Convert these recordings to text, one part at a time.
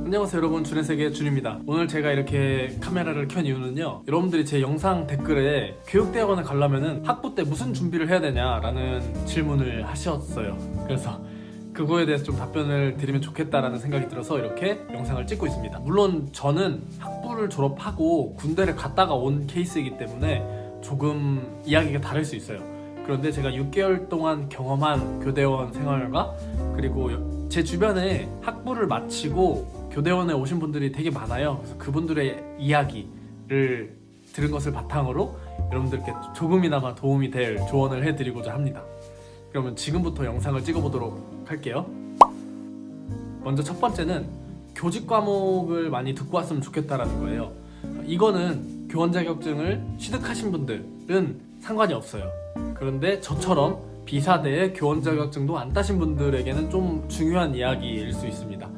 안녕하세요 여러분, 준의 세계 준입니다. 오늘 제가 이렇게 카메라를 켠 이유는요, 여러분들이 제 영상 댓글에 교육대학원에 가려면은 학부 때 무슨 준비를 해야 되냐라는 질문을 하셨어요. 그래서 그거에 대해서 좀 답변을 드리면 좋겠다라는 생각이 들어서 이렇게 영상을 찍고 있습니다. 물론 저는 학부를 졸업하고 군대를 갔다가 온 케이스이기 때문에 조금 이야기가 다를 수 있어요. 그런데 제가 6개월 동안 경험한 교대원 생활과 그리고 제 주변에 학부를 마치고 교대원에 오신 분들이 되게 많아요. 그래서 그분들의 이야기를 들은 것을 바탕으로 여러분들께 조금이나마 도움이 될 조언을 해드리고자 합니다. 그러면 지금부터 영상을 찍어보도록 할게요. 먼저 첫 번째는 교직 과목을 많이 듣고 왔으면 좋겠다라는 거예요. 이거는 교원 자격증을 취득하신 분들은 상관이 없어요. 그런데 저처럼 비사대에 교원 자격증도 안 따신 분들에게는 좀 중요한 이야기일 수 있습니다.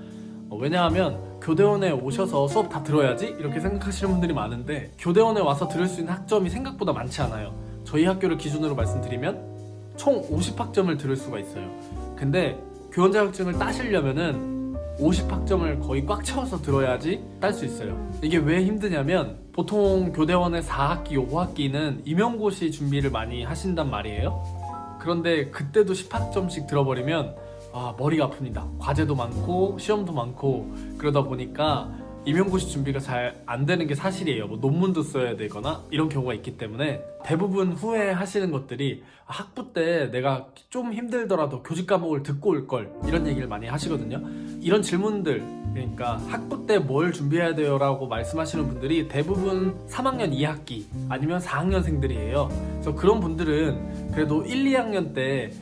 왜냐하면 교대원에 오셔서 수업 다 들어야지 이렇게 생각하시는 분들이 많은데, 교대원에 와서 들을 수 있는 학점이 생각보다 많지 않아요. 저희 학교를 기준으로 말씀드리면 총 50학점을 들을 수가 있어요. 근데 교원 자격증을 따시려면은 50학점을 거의 꽉 채워서 들어야지 딸 수 있어요. 이게 왜 힘드냐면, 보통 교대원의 4학기, 5학기는 임용고시 준비를 많이 하신단 말이에요. 그런데 그때도 10학점씩 들어버리면 머리가 아픕니다. 과제도 많고 시험도 많고 그러다 보니까 임용고시 준비가 잘 안 되는 게 사실이에요. 뭐 논문도 써야 되거나 이런 경우가 있기 때문에 대부분 후회하시는 것들이, 학부 때 내가 좀 힘들더라도 교직 과목을 듣고 올 걸, 이런 얘기를 많이 하시거든요. 이런 질문들, 그러니까 학부 때 뭘 준비해야 돼요 라고 말씀하시는 분들이 대부분 3학년 2학기 아니면 4학년생들이에요. 그래서 그런 분들은 그래도 1, 2학년 때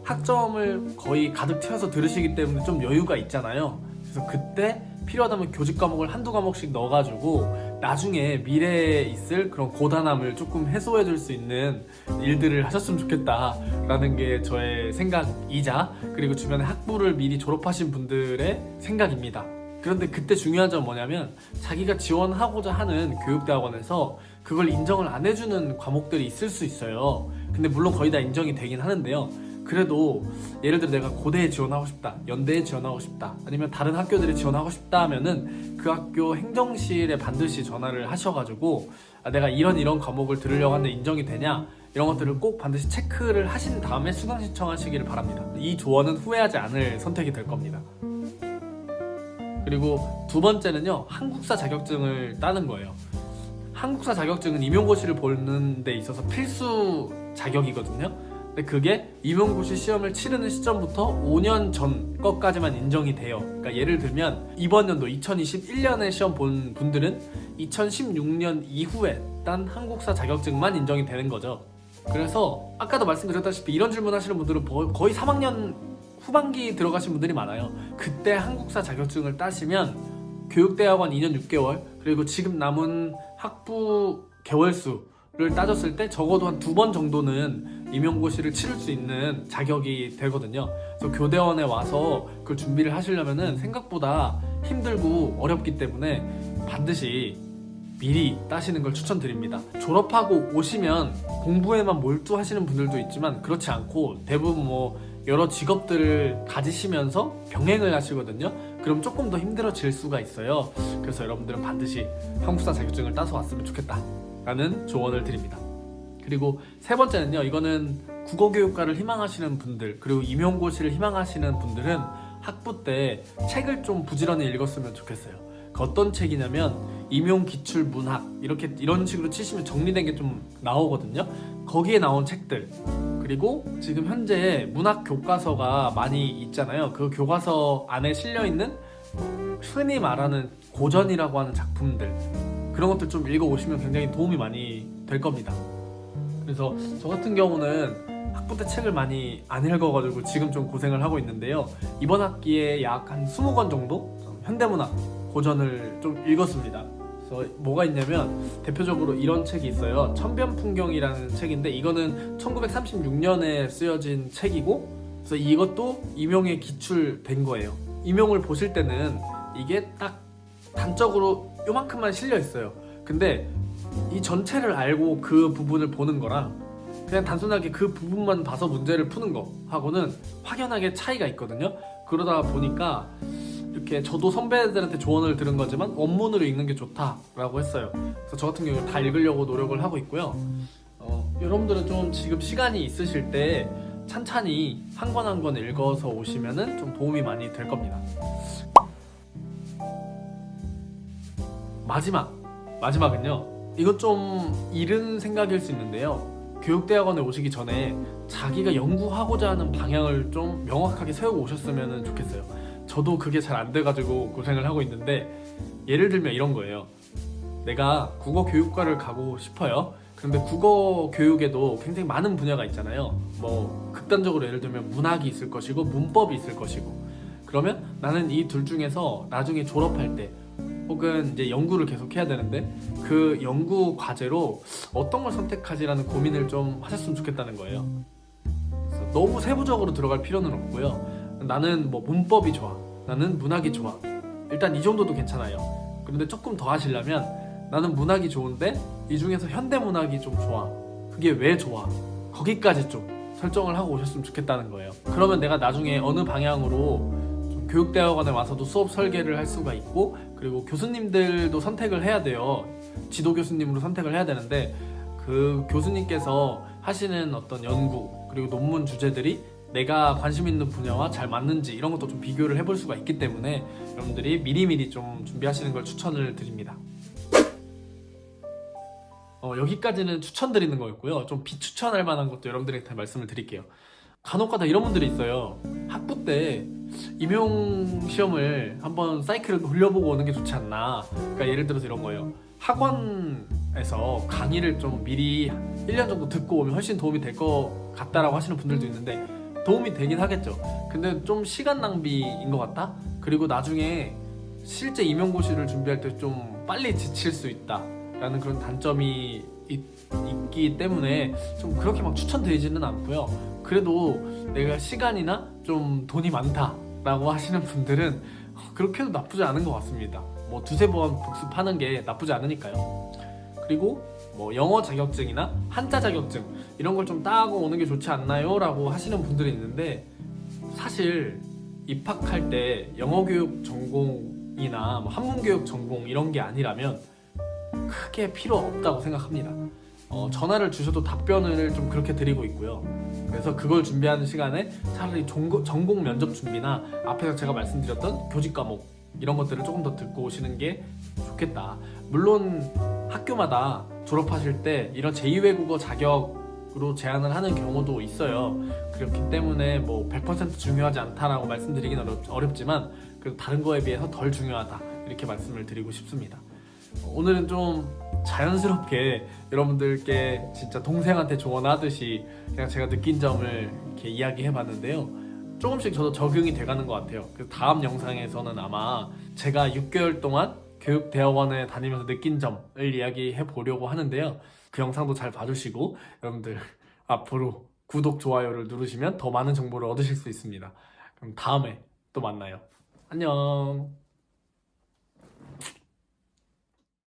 학점을 거의 가득 채워서 들으시기 때문에 좀 여유가 있잖아요. 그래서 그때 필요하다면 교직 과목을 한두 과목씩 넣어가지고 나중에 미래에 있을 그런 고단함을 조금 해소해 줄 수 있는 일들을 하셨으면 좋겠다라는 게 저의 생각이자, 그리고 주변에 학부를 미리 졸업하신 분들의 생각입니다. 그런데 그때 중요한 점은 뭐냐면, 자기가 지원하고자 하는 교육대학원에서 그걸 인정을 안 해주는 과목들이 있을 수 있어요. 근데 물론 거의 다 인정이 되긴 하는데요. 그래도 예를 들어 내가 고대에 지원하고 싶다, 연대에 지원하고 싶다, 아니면 다른 학교들에 지원하고 싶다 하면은 그 학교 행정실에 반드시 전화를 하셔가지고 내가 이런 과목을 들으려고 하는데 인정이 되냐, 이런 것들을 꼭 반드시 체크를 하신 다음에 수강 신청하시기를 바랍니다. 이 조언은 후회하지 않을 선택이 될 겁니다. 그리고 두 번째는요, 한국사 자격증을 따는 거예요. 한국사 자격증은 임용고시를 보는 데 있어서 필수 자격이거든요. 근데 그게 임용고시 시험을 치르는 시점부터 5년 전 것까지만 인정이 돼요. 그러니까 예를 들면 이번 연도 2021년에 시험 본 분들은 2016년 이후에 딴 한국사 자격증만 인정이 되는 거죠. 그래서 아까도 말씀드렸다시피 이런 질문 하시는 분들은 거의 3학년 후반기 들어가신 분들이 많아요. 그때 한국사 자격증을 따시면 교육대학원 2년 6개월, 그리고 지금 남은 학부 개월수를 따졌을 때 적어도 한 2번 정도는 임용고시를 치를 수 있는 자격이 되거든요. 그래서 교대원에 와서 그걸 준비를 하시려면은 생각보다 힘들고 어렵기 때문에 반드시 미리 따시는 걸 추천드립니다. 졸업하고 오시면 공부에만 몰두하시는 분들도 있지만 그렇지 않고 대부분 여러 직업들을 가지시면서 병행을 하시거든요. 그럼 조금 더 힘들어질 수가 있어요. 그래서 여러분들은 반드시 한국사 자격증을 따서 왔으면 좋겠다 라는 조언을 드립니다. 그리고 세 번째는요, 이거는 국어교육과를 희망하시는 분들, 그리고 임용고시를 희망하시는 분들은 학부 때 책을 좀 부지런히 읽었으면 좋겠어요. 어떤 책이냐면 임용기출문학, 이런 식으로 치시면 정리된 게 좀 나오거든요. 거기에 나온 책들, 그리고 지금 현재 문학 교과서가 많이 있잖아요. 그 교과서 안에 실려있는 흔히 말하는 고전이라고 하는 작품들, 그런 것들 좀 읽어오시면 굉장히 도움이 많이 될 겁니다. 그래서 저 같은 경우는 학부 때 책을 많이 안 읽어가지고 지금 좀 고생을 하고 있는데요. 이번 학기에 약 한 20권 정도 현대문학 고전을 좀 읽었습니다. 그래서 뭐가 있냐면 대표적으로 이런 책이 있어요. 천변풍경이라는 책인데, 이거는 1936년에 쓰여진 책이고, 그래서 이것도 임용에 기출된 거예요. 임용을 보실 때는 이게 딱 단적으로 요만큼만 실려 있어요. 근데 이 전체를 알고 그 부분을 보는 거랑 그냥 단순하게 그 부분만 봐서 문제를 푸는 거 하고는 확연하게 차이가 있거든요. 그러다 보니까 이렇게 저도 선배들한테 조언을 들은 거지만 원문으로 읽는 게 좋다라고 했어요. 그래서 저 같은 경우에 다 읽으려고 노력을 하고 있고요. 여러분들은 좀 지금 시간이 있으실 때 찬찬히 한 권 한 권 읽어서 오시면은 좀 도움이 많이 될 겁니다. 마지막은요. 이것 좀 이른 생각일 수 있는데요. 교육대학원에 오시기 전에 자기가 연구하고자 하는 방향을 좀 명확하게 세우고 오셨으면 좋겠어요. 저도 그게 잘 안 돼가지고 고생을 하고 있는데, 예를 들면 이런 거예요. 내가 국어 교육과를 가고 싶어요. 근데 국어 교육에도 굉장히 많은 분야가 있잖아요. 뭐 극단적으로 예를 들면 문학이 있을 것이고 문법이 있을 것이고, 그러면 나는 이 둘 중에서 나중에 졸업할 때 혹은 이제 연구를 계속 해야 되는데 그 연구 과제로 어떤 걸 선택하지라는 고민을 좀 하셨으면 좋겠다는 거예요. 그래서 너무 세부적으로 들어갈 필요는 없고요. 나는 뭐 문법이 좋아, 나는 문학이 좋아, 일단 이 정도도 괜찮아요. 그런데 조금 더 하시려면 나는 문학이 좋은데 이 중에서 현대문학이 좀 좋아, 그게 왜 좋아, 거기까지 좀 설정을 하고 오셨으면 좋겠다는 거예요. 그러면 내가 나중에 어느 방향으로 교육대학원에 와서도 수업 설계를 할 수가 있고, 그리고 교수님들도 선택을 해야 돼요. 지도 교수님으로 선택을 해야 되는데 그 교수님께서 하시는 어떤 연구 그리고 논문 주제들이 내가 관심 있는 분야와 잘 맞는지 이런 것도 좀 비교를 해볼 수가 있기 때문에 여러분들이 미리미리 좀 준비하시는 걸 추천을 드립니다. 여기까지는 추천드리는 거였고요. 좀 비추천할 만한 것도 여러분들한테 말씀을 드릴게요. 간혹가다 이런 분들이 있어요. 학부 때 임용 시험을 한번 사이클을 돌려보고 오는 게 좋지 않나. 그러니까 예를 들어서 이런 거예요. 학원에서 강의를 좀 미리 1년 정도 듣고 오면 훨씬 도움이 될 것 같다라고 하시는 분들도 있는데, 도움이 되긴 하겠죠. 근데 좀 시간 낭비인 것 같다? 그리고 나중에 실제 임용고시를 준비할 때 좀 빨리 지칠 수 있다 라는 그런 단점이 있기 때문에 좀 그렇게 막 추천드리지는 않고요. 그래도 내가 시간이나 좀 돈이 많다라고 하시는 분들은 그렇게 해도 나쁘지 않은 것 같습니다. 뭐 두세 번 복습하는 게 나쁘지 않으니까요. 그리고 뭐 영어 자격증이나 한자 자격증 이런 걸 좀 따고 오는 게 좋지 않나요? 라고 하시는 분들이 있는데, 사실 입학할 때 영어 교육 전공이나 뭐 한문 교육 전공 이런 게 아니라면 크게 필요 없다고 생각합니다. 전화를 주셔도 답변을 좀 그렇게 드리고 있고요. 그래서 그걸 준비하는 시간에 차라리 전공 면접 준비나 앞에서 제가 말씀드렸던 교직 과목 이런 것들을 조금 더 듣고 오시는 게 좋겠다. 물론 학교마다 졸업하실 때 이런 제2외국어 자격으로 제한을 하는 경우도 있어요. 그렇기 때문에 뭐 100% 중요하지 않다라고 말씀드리긴 어렵지만 그래도 다른 거에 비해서 덜 중요하다 이렇게 말씀을 드리고 싶습니다. 오늘은 좀 자연스럽게 여러분들께 진짜 동생한테 조언하듯이 그냥 제가 느낀 점을 이렇게 이야기해봤는데요. 조금씩 저도 적용이 돼가는 것 같아요. 그래서 다음 영상에서는 아마 제가 6개월 동안 교육대학원에 다니면서 느낀 점을 이야기해 보려고 하는데요. 그 영상도 잘 봐주시고 여러분들 앞으로 구독, 좋아요를 누르시면 더 많은 정보를 얻으실 수 있습니다. 그럼 다음에 또 만나요. 안녕.